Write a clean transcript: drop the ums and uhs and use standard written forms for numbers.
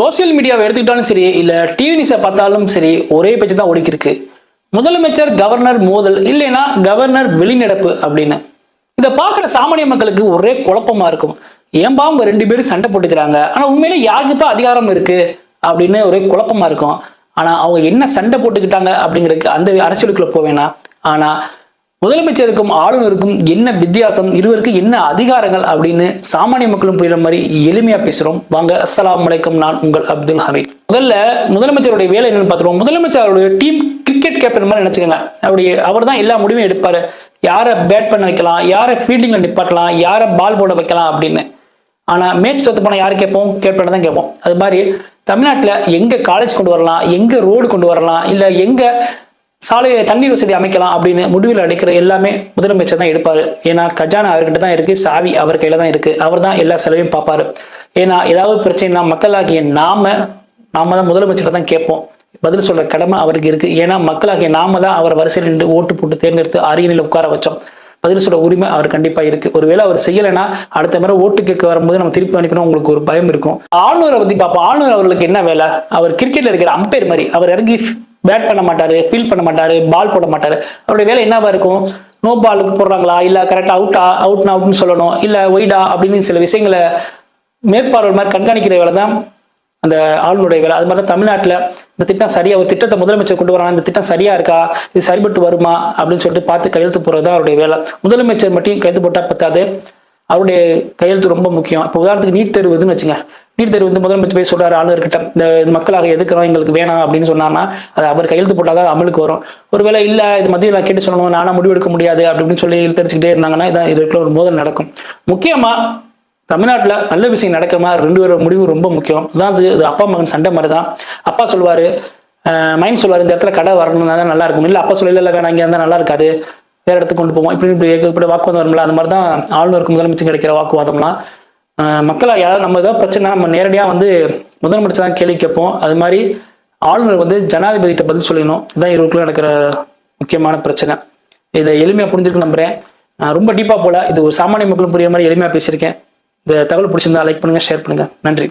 Social மீடியாவை எடுத்துக்கிட்டாலும் சரி, இல்ல டிவி நியூஸை பார்த்தாலும் சரி, ஒரே பேச்சு தான் ஓடிக்கிருக்கு. முதலமைச்சர் கவர்னர் மோதல், இல்லைன்னா கவர்னர் வெளிநடப்பு அப்படின்னு. இதை பார்க்குற சாமானிய மக்களுக்கு ஒரே குழப்பமா இருக்கும். ஏன்பா அவங்க 2 பேரும் சண்டை போட்டுக்கிறாங்க, ஆனா உண்மையிலே யாருக்கு தான் அதிகாரம் இருக்கு அப்படின்னு ஒரே குழப்பமா இருக்கும். ஆனா அவங்க என்ன சண்டை போட்டுக்கிட்டாங்க அப்படிங்கிறதுக்கு அந்த அரசியலுக்குள்ள போவேனா. ஆனா முதலமைச்சருக்கும் ஆளுநருக்கும் என்ன வித்தியாசம், இருவருக்கு என்ன அதிகாரங்கள் அப்படின்னு சாமானிய மக்களும் புரியுற மாதிரி எளிமையா பேசுறோம். வாங்க. அஸ்ஸலாமு அலைக்கும். நான் உங்கள் அப்துல் ஹமீத். முதல்ல முதலமைச்சருடைய வேலை என்னன்னு பார்த்துருவோம். முதலமைச்சர் அவருடைய டீம் கிரிக்கெட் கேப்டன் மாதிரி நினைச்சுக்கோங்க. அவர் தான் எல்லா முடிவும் எடுப்பாரு. யாரை பேட் பண்ண வைக்கலாம், யாரை ஃபீல்டிங்ல நிப்பாட்டலாம், யாரை பால் போட வைக்கலாம் அப்படின்னு. ஆனா மேட்ச் தோத்து போனா யாரு கேட்போம்? கேப்டன் தான் கேட்போம். அது மாதிரி தமிழ்நாட்டில் எங்க காலேஜ் கொண்டு வரலாம், எங்க ரோடு கொண்டு வரலாம், இல்ல எங்க சாலை தண்ணீர் வசதி அமைக்கலாம் அப்படின்னு முடிவில் அடைக்கிற எல்லாமே முதலமைச்சர் தான் எடுப்பாரு. ஏன்னா கஜானா அவர்கிட்ட தான் இருக்கு, சாவி அவர் கையில தான் இருக்கு. அவர் தான் எல்லா செலவையும் பார்ப்பாரு. ஏன்னா ஏதாவது பிரச்சனைனா மக்களாகிய நாம தான் முதலமைச்சர் தான் கேட்போம். பதில் சொல்ற கடமை அவருக்கு இருக்கு. ஏன்னா மக்களாகிய நாம தான் அவர் வரிசையில் நின்று ஓட்டு போட்டு தேர்ந்தெடுத்து அரியணையில் உட்கார வச்சோம். பதில் சொல்ற உரிமை அவர் கண்டிப்பா இருக்கு. ஒருவேளை அவர் செய்யலைன்னா அடுத்த முறை ஓட்டு கேட்க வரும்போது நம்ம திருப்பி அனுப்பினோம், உங்களுக்கு ஒரு பயம் இருக்கும். ஆளுநரை பத்தி பார்ப்போம். ஆளுநர் அவர்களுக்கு என்ன வேலை? அவர் கிரிக்கெட்ல இருக்கிற அம்பையர் மாதிரி. அவர் இறங்கி பேட் பண்ண மாட்டாரு, ஃபீல் பண்ண மாட்டாரு, பால் போட மாட்டாரு. அவருடைய வேலை என்னவா இருக்கும்? நோ பாலுக்கு போடுறாங்களா, இல்ல கரெக்டா அவுட்னு சொல்லணும், இல்ல ஒய்டா அப்படின்னு சில விஷயங்களை மேற்பார்வை மாதிரி கண்காணிக்கிற வேலை தான் அந்த ஆளுநருடைய வேலை. அது மாதிரி தமிழ்நாட்டில் இந்த திட்டம் சரியா, ஒரு திட்டத்தை முதலமைச்சர் கொண்டு வராங்க, இந்த திட்டம் சரியா இருக்கா, இது சரிபட்டு வருமா அப்படின்னு சொல்லிட்டு பார்த்து கையெழுத்து போடுறது தான் அவருடைய வேலை. முதலமைச்சர் மட்டும் கையெழுத்து போட்டா பத்தாது, அவருடைய கையெழுத்து ரொம்ப முக்கியம். இப்போ உதாரணத்துக்கு நீட் தேர்வுன்னு வச்சுங்க. நீட் தேர்வு வந்து முதலமைச்சர் போய் சொல்றாரு ஆளுநர்கிட்ட, இந்த மக்களாக எதுக்குறோம், எங்களுக்கு வேணாம் அப்படின்னு சொன்னாங்கன்னா அது அவர் கையெழுத்து போட்டாதான் அமலுக்கு வரும். ஒருவேளை இல்ல இது மத்தியில் நான் கேட்டு சொல்லணும், நானா முடிவு எடுக்க முடியாது அப்படின்னு சொல்லி இழுத்தடிச்சுக்கிட்டே இருந்தாங்கன்னா இதான் இதுக்குள்ள ஒரு மோதல் நடக்கும். முக்கியமா தமிழ்நாட்டில் நல்ல விஷயம் நடக்கிற மாதிரி 2 பேரோட முடிவு ரொம்ப முக்கியம். அதான் இது அப்பா மகன் சண்டை மாதிரி தான். அப்பா சொல்லுவாரு, மைண்ட் சொல்லுவாரு, இந்த இடத்துல கடை வரணும் தான் நல்லா இருக்கும். இல்லை அப்பா சொல்லல வேணாம், இங்கே இருந்தால் நல்லா இருக்காது, வேற இடத்துக்கு கொண்டு போவோம், இப்படி வாக்குவாதம் வரும்ல. அது மாதிரி தான் ஆளுநருக்கு முதலமைச்சர் கிடைக்கிற வாக்குவாதம்லாம். மக்களாக யாராவது நம்ம ஏதாவது பிரச்சனை நம்ம நேரடியாக வந்து முதலமைச்சர் தான் கேள்வி கேட்போம். அது மாதிரி ஆளுநர் வந்து ஜனாதிபதிகிட்ட பதில் சொல்லணும். இதுதான் இருவருக்குள்ள நடக்கிற முக்கியமான பிரச்சனை. இதை எளிமையாக புரிஞ்சுக்க நம்புறேன். ரொம்ப டீப்பாக போல, இது ஒரு சாமானிய மக்களும் புரியுற மாதிரி எளிமையாக பேசியிருக்கேன். இந்த தகவல் பிடிச்சிருந்தா லைக் பண்ணுங்க, ஷேர் பண்ணுங்க. நன்றி.